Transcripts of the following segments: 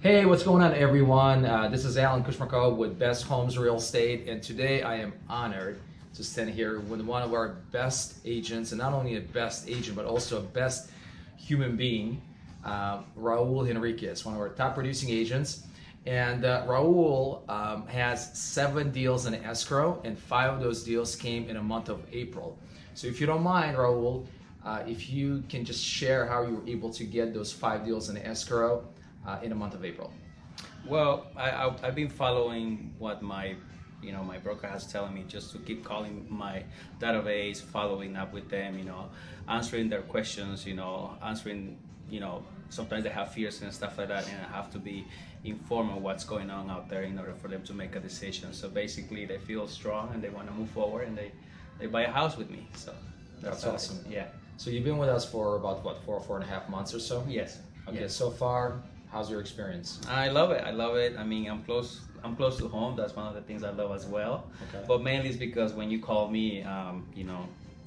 Hey, what's going on, everyone? This is Alan Kushmarkov with Best Homes Real Estate, and today I am honored to stand here with one of our best agents, and not only a best agent, but also a best human being, Raul Henriquez, one of our top producing agents. And Raul has 7 deals in escrow, and 5 of those deals came in the month of April. So if you don't mind, Raul, if you can just share how you were able to get those 5 deals in escrow in the month of April. Well, I've been following what my broker has telling me, just to keep calling my database, following up with them, answering their questions, answering, sometimes they have fears and stuff like that, and I have to be informed of what's going on out there in order for them to make a decision. So basically, they feel strong and they want to move forward, and they buy a house with me. So That's awesome. Yeah. So you've been with us for about what, 4.5 months or so? Yes. Okay. Yes. So far, how's your experience? I love it. I love it. I mean, I'm close to home. That's one of the things I love as well. Okay. But mainly it's because when you call me,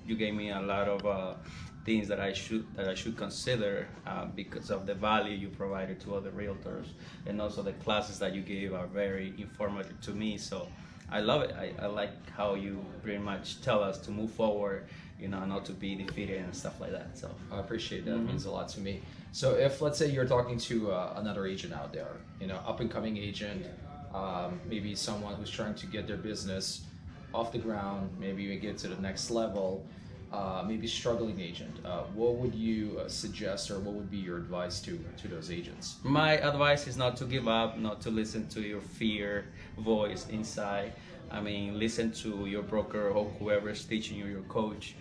you gave me a lot of things that I should consider because of the value you provided to other realtors, and also the classes that you gave are very informative to me. So I love it. I like how you pretty much tell us to move forward, not to be defeated and stuff like that. So I appreciate that. It means a lot to me. So if, let's say, you're talking to another agent out there, up and coming agent, maybe someone who's trying to get their business off the ground, maybe even get to the next level, maybe struggling agent, what would you suggest, or what would be your advice to those agents? my advice is not to give up, not to listen to your fear voice inside. I mean, listen to your broker or whoever is teaching you, your coach,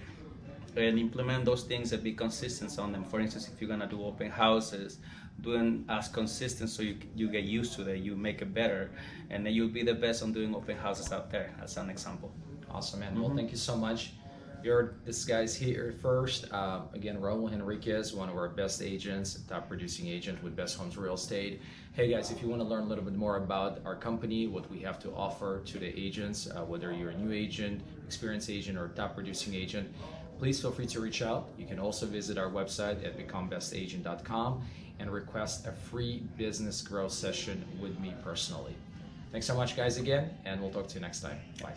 and implement those things and be consistent on them. For instance, if you're gonna do open houses, doing as consistent so you get used to that, you make it better, and then you'll be the best on doing open houses out there, as an example. Awesome, man. Well, thank you so much. This guy's here first. Again, Raul Henriquez, one of our best agents, top producing agent with Best Homes Real Estate. Hey guys, if you want to learn a little bit more about our company, what we have to offer to the agents, whether you're a new agent, experienced agent, or top producing agent, please feel free to reach out. You can also visit our website at becomebestagent.com and request a free business growth session with me personally. Thanks so much, guys, again, and we'll talk to you next time. Bye.